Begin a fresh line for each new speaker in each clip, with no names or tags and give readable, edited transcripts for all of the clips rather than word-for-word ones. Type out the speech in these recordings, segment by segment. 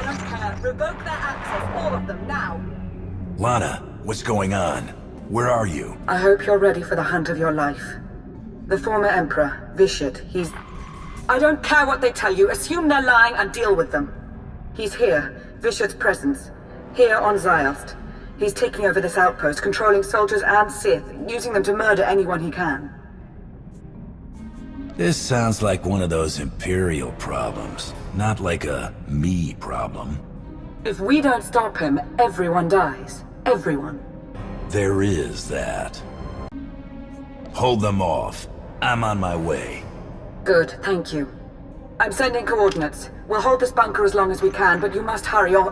don't care. Revoke their access, all of them, now.
Lana, what's going on? Where are you?
I hope you're ready for the hunt of your life. The former Emperor, Vitiate, he's... I don't care what they tell you. Assume they're lying and deal with them. He's here. Vitiate's presence. Here on Ziost. He's taking over this outpost, controlling soldiers and Sith, using them to murder anyone he can.
This sounds like one of those Imperial problems, not like a me problem.
If we don't stop him, everyone dies. Everyone.
There is that. Hold them off. I'm on my way.
Good, thank you. I'm sending coordinates. We'll hold this bunker as long as we can, but you must hurry or...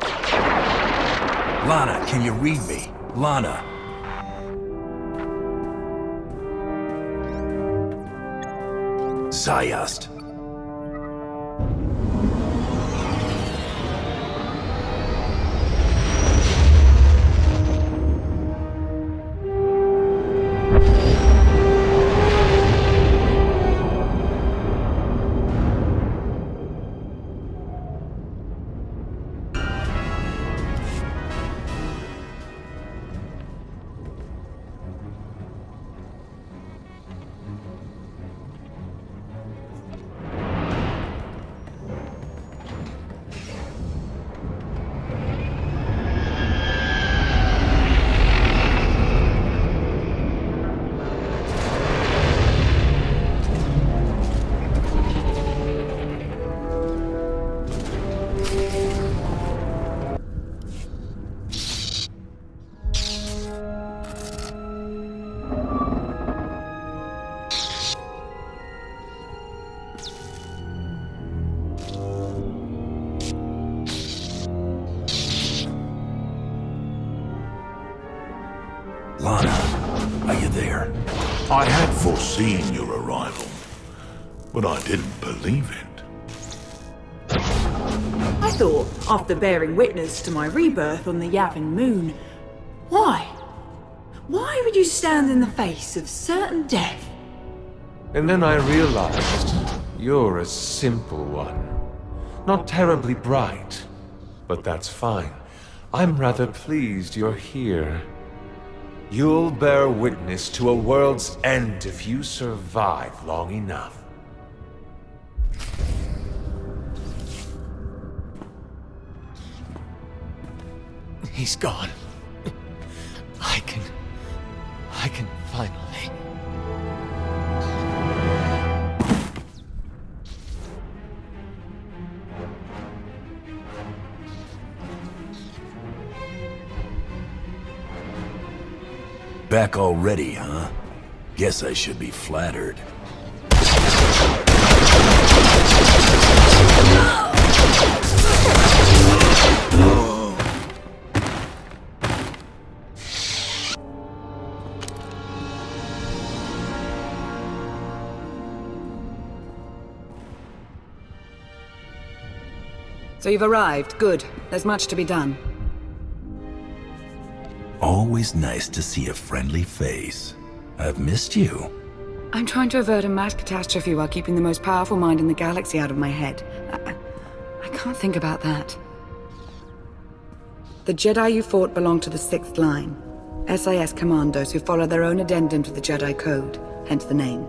Lana, can you read me? Lana. Ziost. Lana, are you there?
I had foreseen your arrival, but I didn't believe it.
I thought, after bearing witness to my rebirth on the Yavin moon, why? Why would you stand in the face of certain death?
And then I realized you're a simple one. Not terribly bright, but that's fine. I'm rather pleased you're here. You'll bear witness to a world's end if you survive long enough.
He's gone. I can finally...
Back already, huh? Guess I should be flattered.
So you've arrived. Good. There's much to be done.
Always nice to see a friendly face. I've missed you.
I'm trying to avert a mass catastrophe while keeping the most powerful mind in the galaxy out of my head. I can't think about that. The Jedi you fought belong to the 6th Line. SIS commandos who follow their own addendum to the Jedi Code, hence the name.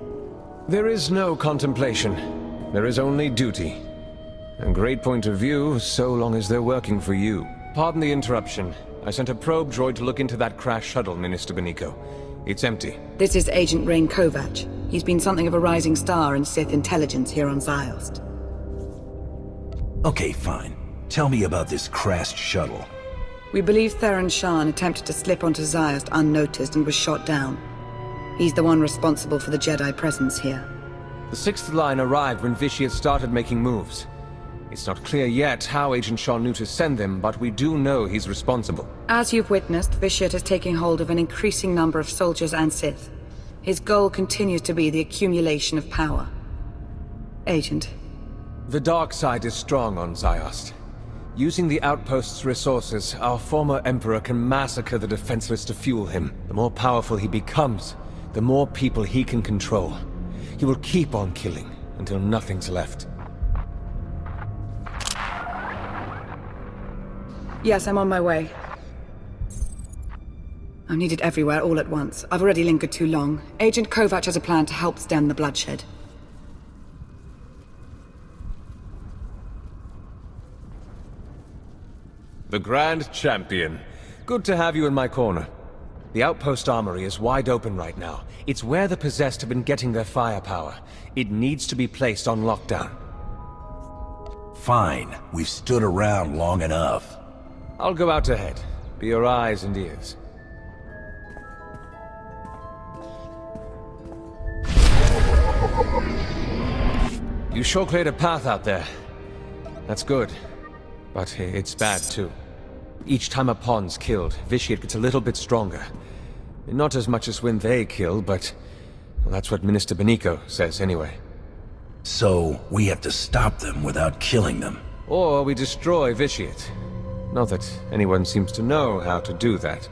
There is no contemplation. There is only duty. A great point of view, so long as they're working for you. Pardon the interruption. I sent a probe droid to look into that crash shuttle, Minister Beniko. It's empty.
This is Agent Rane Kovach. He's been something of a rising star in Sith intelligence here on Ziost.
Okay, fine. Tell me about this crashed shuttle.
We believe Theron Shan attempted to slip onto Ziost unnoticed and was shot down. He's the one responsible for the Jedi presence here.
The 6th Line arrived when Vitiate started making moves. It's not clear yet how Agent Shaw knew to send them, but we do know he's responsible.
As you've witnessed, Vitiate is taking hold of an increasing number of soldiers and Sith. His goal continues to be the accumulation of power. Agent.
The dark side is strong on Ziost. Using the outpost's resources, our former Emperor can massacre the defenseless to fuel him. The more powerful he becomes, the more people he can control. He will keep on killing until nothing's left.
Yes, I'm on my way. I'm needed everywhere all at once. I've already lingered too long. Agent Kovach has a plan to help stem the bloodshed.
The Grand Champion. Good to have you in my corner. The outpost armory is wide open right now. It's where the possessed have been getting their firepower. It needs to be placed on lockdown.
Fine. We've stood around long enough.
I'll go out ahead. Be your eyes and ears. You sure cleared a path out there. That's good. But it's bad too. Each time a pawn's killed, Vitiate gets a little bit stronger. Not as much as when they kill, but... well, that's what Minister Beniko says anyway.
So, we have to stop them without killing them.
Or we destroy Vitiate. Not that anyone seems to know how to do that.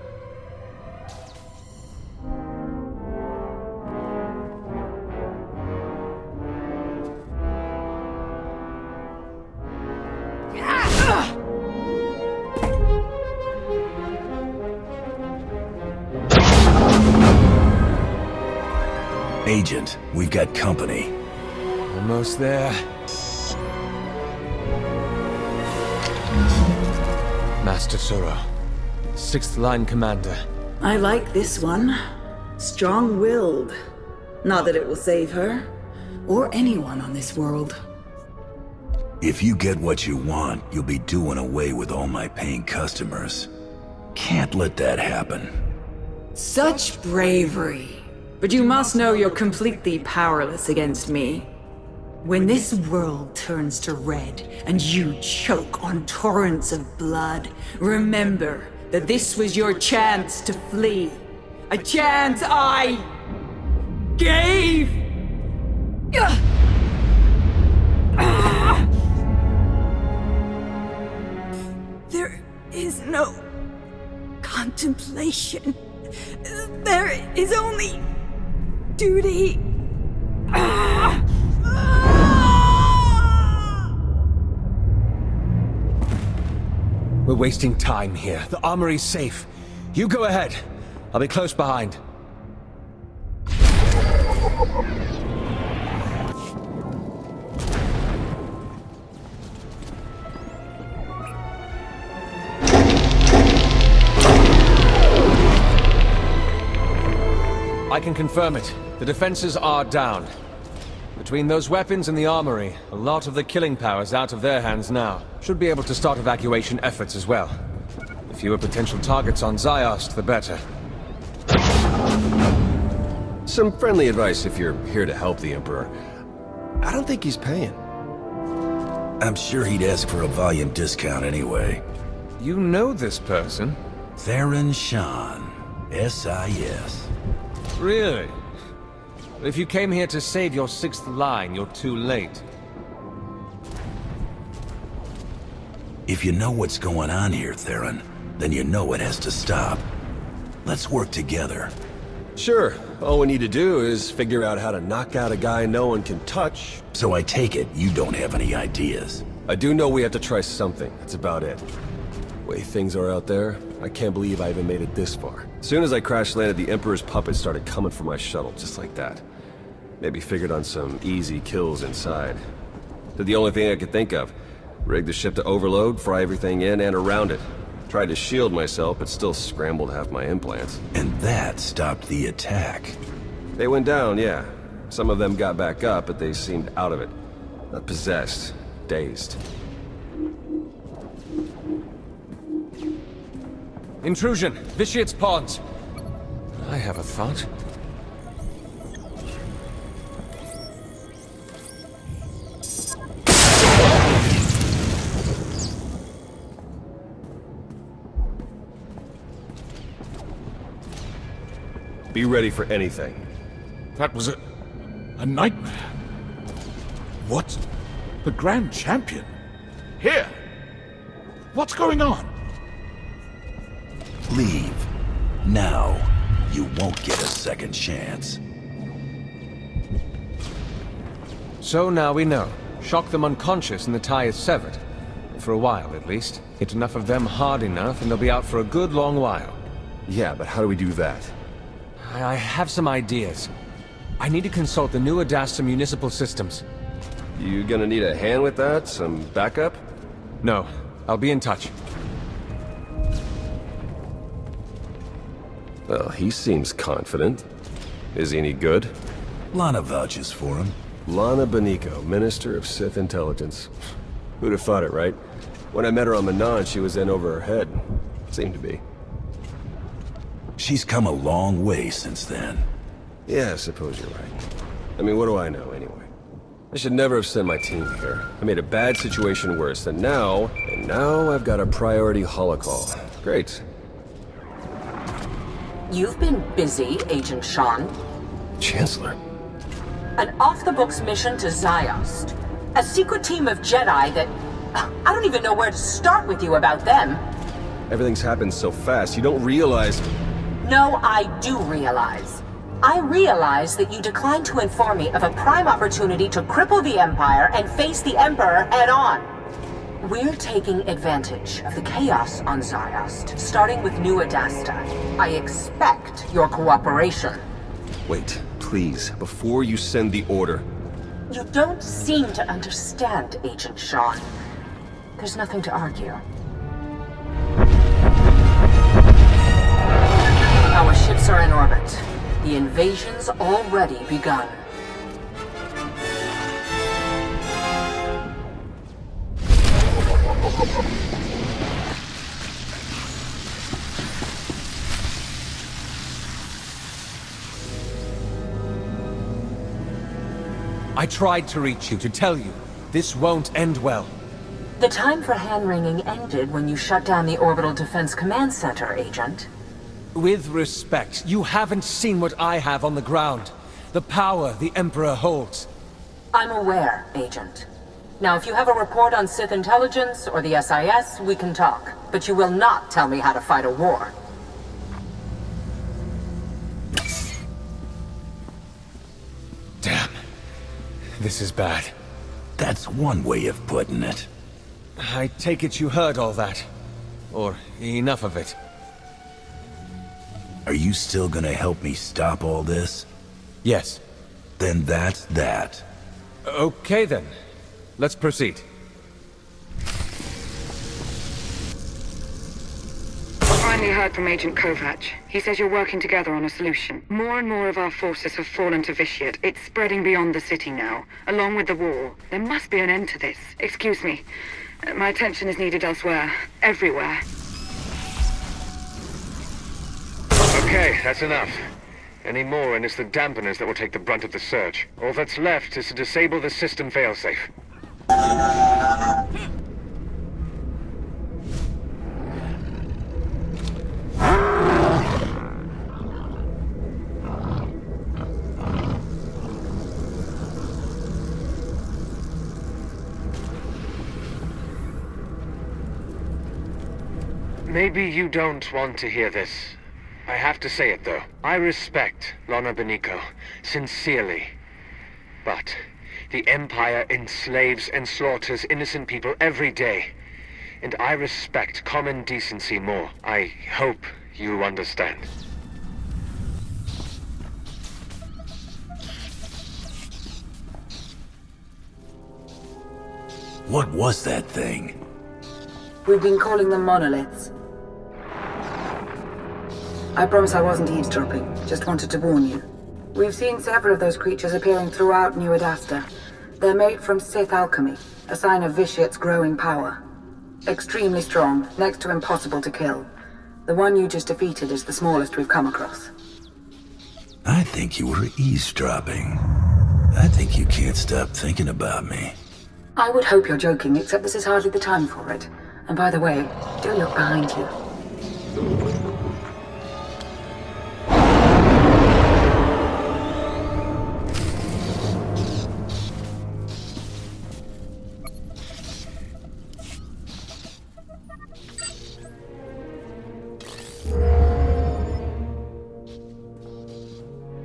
Agent, we've got company.
Almost there. Master Zoro, 6th Line Commander.
I like this one. Strong-willed. Not that it will save her, or anyone on this world.
If you get what you want, you'll be doing away with all my paying customers. Can't let that happen.
Such bravery. But you must know you're completely powerless against me. When this world turns to red and you choke on torrents of blood, remember that this was your chance to flee. A chance I gave! There is no contemplation. There is only duty.
We're wasting time here. The armory's safe. You go ahead. I'll be close behind. I can confirm it. The defenses are down. Between those weapons and the armory, a lot of the killing power's out of their hands now. Should be able to start evacuation efforts as well. The fewer potential targets on Ziost, the better.
Some friendly advice if you're here to help the Emperor. I don't think he's paying.
I'm sure he'd ask for a volume discount anyway.
You know this person?
Theron Shan, SIS.
Really? If you came here to save your 6th line, you're too late.
If you know what's going on here, Theron, then you know it has to stop. Let's work together.
Sure. All we need to do is figure out how to knock out a guy no one can touch.
So I take it you don't have any ideas.
I do know we have to try something. That's about it. Way things are out there, I can't believe I even made it this far. As soon as I crash landed, the Emperor's puppets started coming for my shuttle, just like that. Maybe figured on some easy kills inside. Did the only thing I could think of. Rigged the ship to overload, fry everything in and around it. Tried to shield myself, but still scrambled half my implants.
And that stopped the attack.
They went down, yeah. Some of them got back up, but they seemed out of it. Not possessed. Dazed.
Intrusion! Vitiate's pawns! I have a thought.
Be ready for anything.
That was a nightmare. What? The Grand Champion? Here? What's going on?
Leave. Now. You won't get a second chance.
So now we know. Shock them unconscious and the tie is severed. for a while, at least. Hit enough of them hard enough, and they'll be out for a good long while.
Yeah, but how do we do that?
I have some ideas. I need to consult the new Adasta municipal systems.
You gonna need a hand with that? Some backup?
No, I'll be in touch.
Well, he seems confident. Is he any good?
Lana vouches for him.
Lana Beniko, Minister of Sith Intelligence. Who'd have thought it, right? When I met her on Manon, she was in over her head. Seemed to be.
She's come a long way since then.
Yeah, I suppose you're right. I mean, what do I know, anyway? I should never have sent my team here. I made a bad situation worse, and now I've got a priority holocall. Great.
You've been busy, Agent Sean.
Chancellor.
An off-the-books mission to Ziost. A secret team of Jedi that... I don't even know where to start with you about them.
Everything's happened so fast, you don't realize...
No, I do realize. I realize that you declined to inform me of a prime opportunity to cripple the Empire and face the Emperor head-on. We're taking advantage of the chaos on Ziost, starting with New Adasta. I expect your cooperation.
Wait, please, before you send the order.
You don't seem to understand, Agent Sean. There's nothing to argue. Our ships are in orbit. The invasion's already begun.
I tried to reach you, to tell you. This won't end well.
The time for hand-wringing ended when you shut down the Orbital Defense Command Center, Agent.
With respect, you haven't seen what I have on the ground. The power the Emperor holds.
I'm aware, Agent. Now, if you have a report on Sith intelligence or the SIS, we can talk. But you will not tell me how to fight a war.
Damn. This is bad.
That's one way of putting it.
I take it you heard all that. Or enough of it.
Are you still gonna help me stop all this?
Yes.
Then that's that.
Okay then. Let's proceed.
Finally heard from Agent Kovach. He says you're working together on a solution. More and more of our forces have fallen to Vitiate. It's spreading beyond the city now, along with the war. There must be an end to this. Excuse me. My attention is needed elsewhere. Everywhere.
Okay, that's enough. Any more and it's the dampeners that will take the brunt of the surge. All that's left is to disable the system failsafe. Maybe you don't want to hear this. I have to say it, though. I respect Lana Beniko, sincerely. But the Empire enslaves and slaughters innocent people every day. And I respect common decency more. I hope you understand.
What was that thing?
We've been calling them monoliths. I promise I wasn't eavesdropping, just wanted to warn you. We've seen several of those creatures appearing throughout New Adasta. They're made from Sith alchemy, a sign of Vitiate's growing power. Extremely strong, next to impossible to kill. The one you just defeated is the smallest we've come across.
I think you were eavesdropping. I think you can't stop thinking about me.
I would hope you're joking, except this is hardly the time for it. And by the way, do look behind you.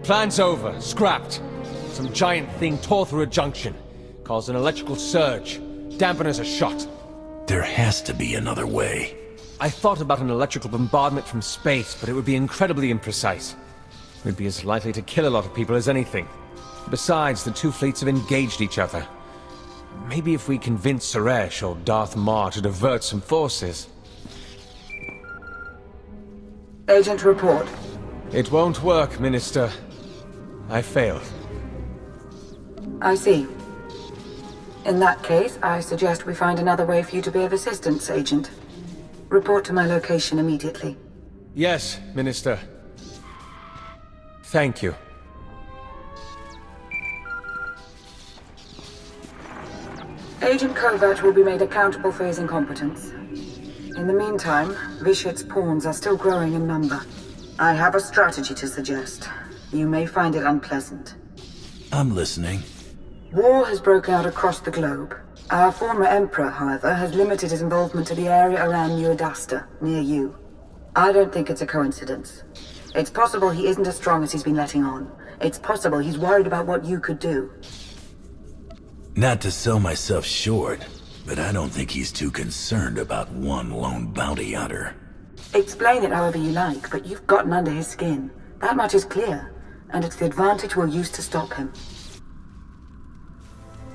Plan's over. Scrapped. Some giant thing tore through a junction. Caused an electrical surge. Dampeners are shot.
There has to be another way.
I thought about an electrical bombardment from space, but it would be incredibly imprecise. We'd be as likely to kill a lot of people as anything. Besides, the two fleets have engaged each other. Maybe if we convince Suresh or Darth Marr to divert some forces.
Agent, report.
It won't work, Minister. I failed.
I see. In that case, I suggest we find another way for you to be of assistance, Agent. Report to my location immediately.
Yes, Minister. Thank you.
Agent Kovach will be made accountable for his incompetence. In the meantime, Vitiate's pawns are still growing in number. I have a strategy to suggest. You may find it unpleasant.
I'm listening.
War has broken out across the globe. Our former Emperor, however, has limited his involvement to the area around Ziost, near you. I don't think it's a coincidence. It's possible he isn't as strong as he's been letting on. It's possible he's worried about what you could do.
Not to sell myself short, but I don't think he's too concerned about one lone bounty hunter.
Explain it however you like, but you've gotten under his skin. That much is clear, and it's the advantage we'll use to stop him.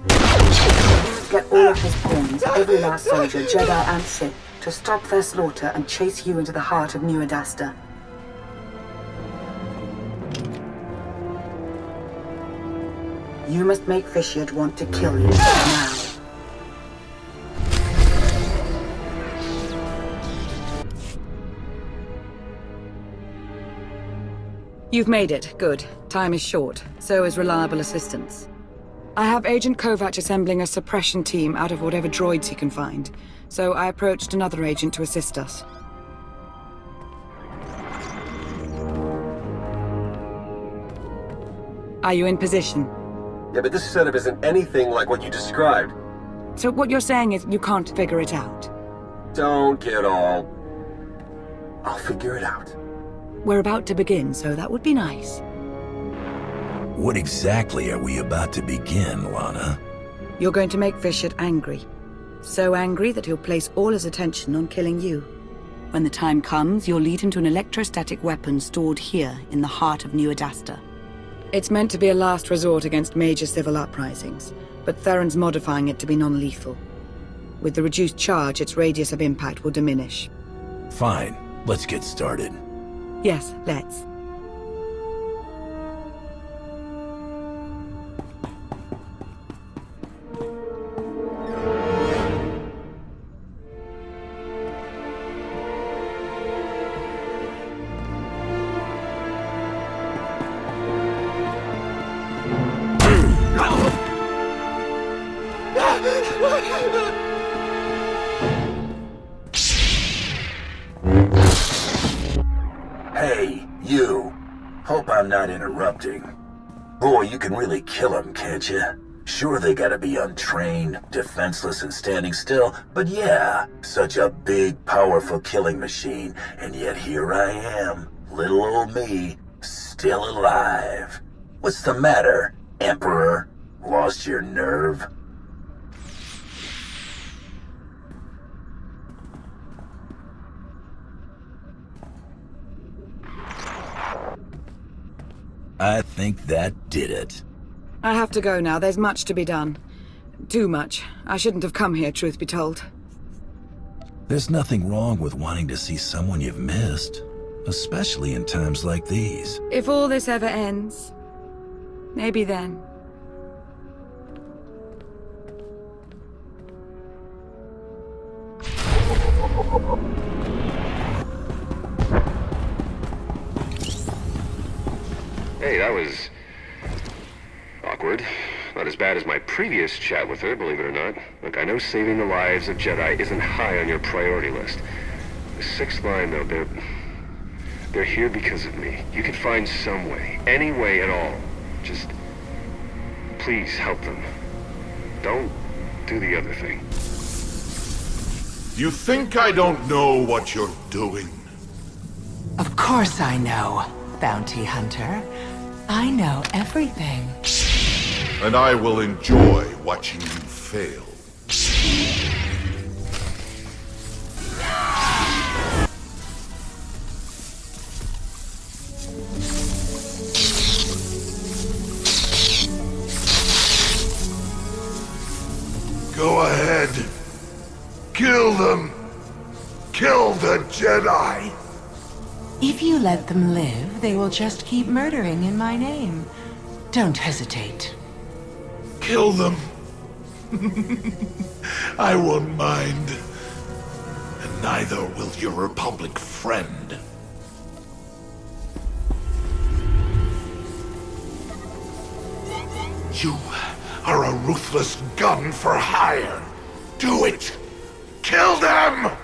You must get all of his pawns, every last soldier, Jedi and Sith, to stop their slaughter and chase you into the heart of Ziost. You must make Vitiate want to kill you, now. You've made it. Good. Time is short. So is reliable assistance. I have Agent Kovach assembling a suppression team out of whatever droids he can find, so I approached another agent to assist us. Are you in position?
Yeah, but this setup isn't anything like what you described.
So what you're saying is you can't figure it out?
Don't get all... I'll figure it out.
We're about to begin, so that would be nice.
What exactly are we about to begin, Lana?
You're going to make Vitiate angry. So angry that he'll place all his attention on killing you. When the time comes, you'll lead him to an electrostatic weapon stored here in the heart of Ziost. It's meant to be a last resort against major civil uprisings, but Theron's modifying it to be non-lethal. With the reduced charge, its radius of impact will diminish.
Fine, let's get started.
Yes, let's.
Hey, you. Hope I'm not interrupting. Boy, you can really kill them, can't you? Sure, they gotta be untrained, defenseless and standing still, but yeah, such a big, powerful killing machine, and yet here I am, little old me, still alive. What's the matter, Emperor? Lost your nerve? I think that did it.
I have to go now. There's much to be done. Too much. I shouldn't have come here, truth be told.
There's nothing wrong with wanting to see someone you've missed, especially in times like these.
If all this ever ends, maybe then.
Hey, that was... awkward. Not as bad as my previous chat with her, believe it or not. Look, I know saving the lives of Jedi isn't high on your priority list. The sixth line, though, they're here because of me. You can find some way, any way at all. Just... please help them. Don't do the other thing.
You think I don't know what you're doing?
Of course I know, bounty hunter. I know everything.
And I will enjoy watching you fail. Kill the Jedi!
If you let them live, they will just keep murdering in my name. Don't hesitate.
Kill them. I won't mind. And neither will your Republic friend. You are a ruthless gun for hire. Do it! Kill them!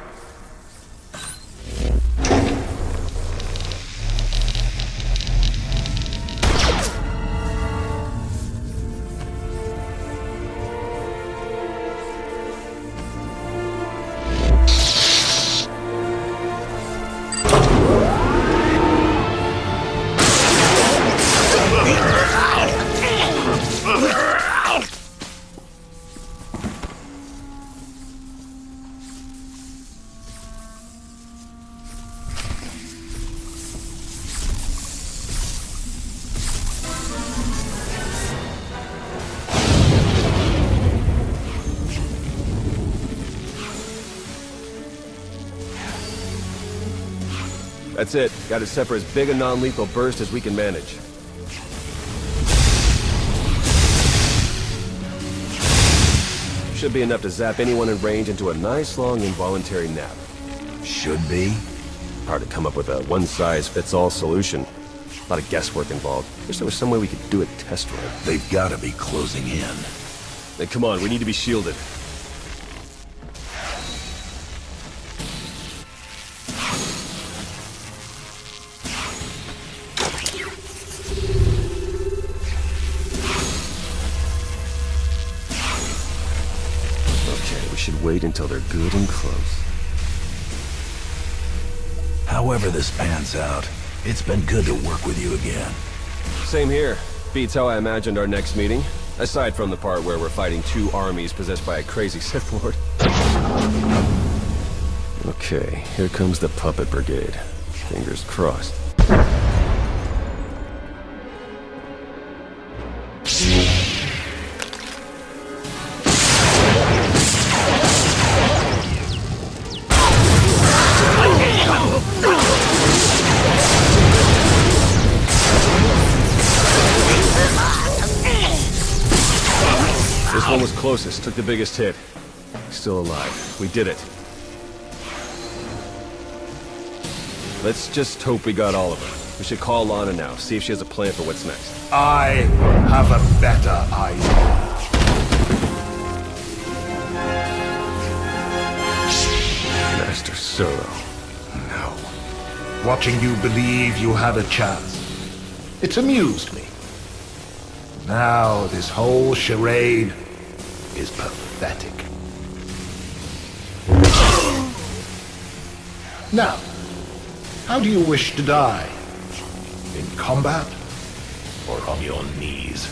That's it. Got it set for as big a non-lethal burst as we can manage. Should be enough to zap anyone in range into a nice long involuntary nap.
Should be?
Hard to come up with a one-size-fits-all solution. A lot of guesswork involved. Wish there was some way we could do a test run.
They've got to be closing in.
Then come on, we need to be shielded. Wait until they're good and close.
However this pans out, it's been good to work with you again.
Same here. Beats how I imagined our next meeting. Aside from the part where we're fighting two armies possessed by a crazy Sith Lord. Okay, here comes the Puppet Brigade. Fingers crossed. This one was closest, took the biggest hit. Still alive. We did it. Let's just hope we got all of them. We should call Lana now, see if she has a plan for what's next.
I have a better idea.
Master Solo.
No. Watching you believe you had a chance. It's amused me. Now this whole charade is pathetic. Now, how do you wish to die? In combat? Or on your knees?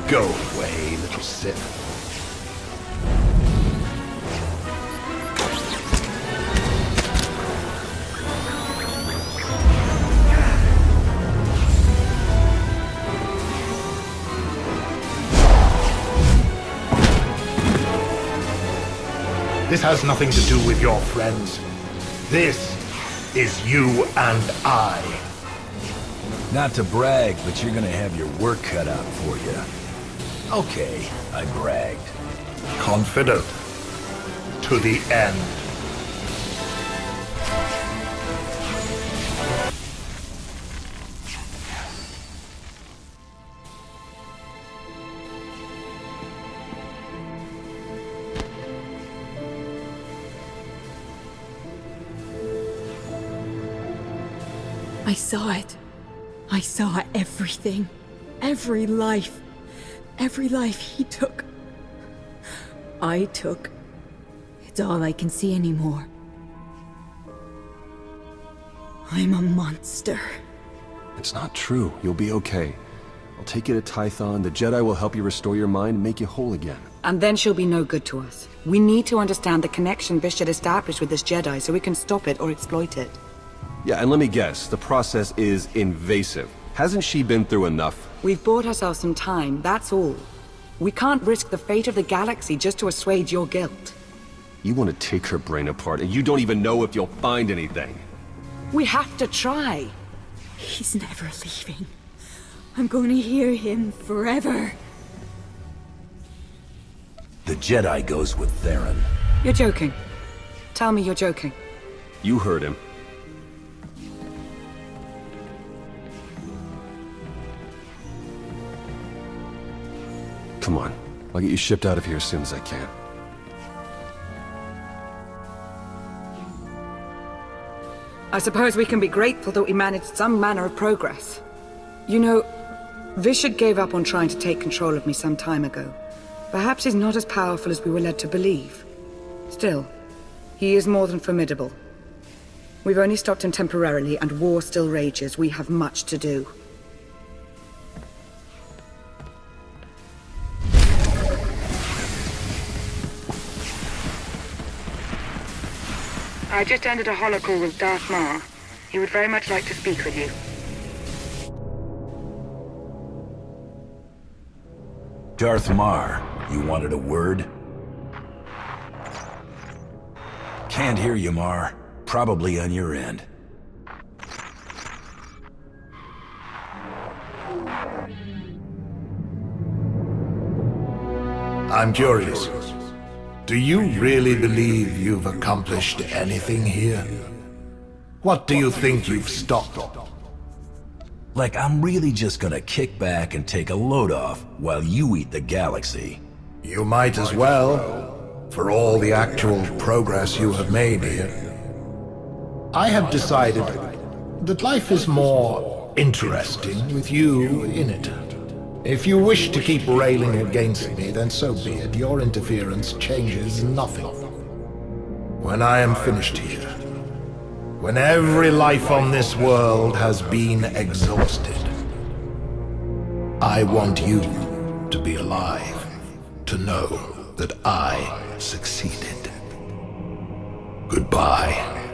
Go away, little Sith. This has nothing to do with your friends. This is you and I.
Not to brag, but you're gonna have your work cut out for you. Okay, I bragged.
Confident. To the end.
I saw it. I saw everything. Every life. Every life he took. I took. It's all I can see anymore. I'm a monster.
It's not true. You'll be okay. I'll take you to Tython. The Jedi will help you restore your mind and make you whole again.
And then she'll be no good to us. We need to understand the connection Vitiate established with this Jedi so we can stop it or exploit it.
Yeah, and let me guess. The process is invasive. Hasn't she been through enough?
We've bought ourselves some time, that's all.
We can't risk the fate of the galaxy just to assuage your guilt.
You want to take her brain apart, and you don't even know if you'll find anything.
We have to try.
He's never leaving. I'm going to hear him forever.
The Jedi goes with Theron.
You're joking. Tell me you're joking.
You heard him. Come on. I'll get you shipped out of here as soon as I can.
I suppose we can be grateful that we managed some manner of progress. You know, Vitiate gave up on trying to take control of me some time ago. Perhaps he's not as powerful as we were led to believe. Still, he is more than formidable. We've only stopped him temporarily, and war still rages. We have much to do.
I just ended a holocall with Darth Marr. He would very much like to speak with you.
Darth Marr, you wanted a word? Can't hear you, Marr. Probably on your end.
I'm curious. Do you really believe you've accomplished anything here? What do you think you've stopped?
Like I'm really just gonna kick back and take a load off while you eat the galaxy.
You might as well, for all the actual progress you have made here. I have decided that life is more interesting with you in it. If you wish to keep railing against me, then so be it. Your interference changes nothing. When I am finished here, when every life on this world has been exhausted, I want you to be alive, to know that I succeeded. Goodbye.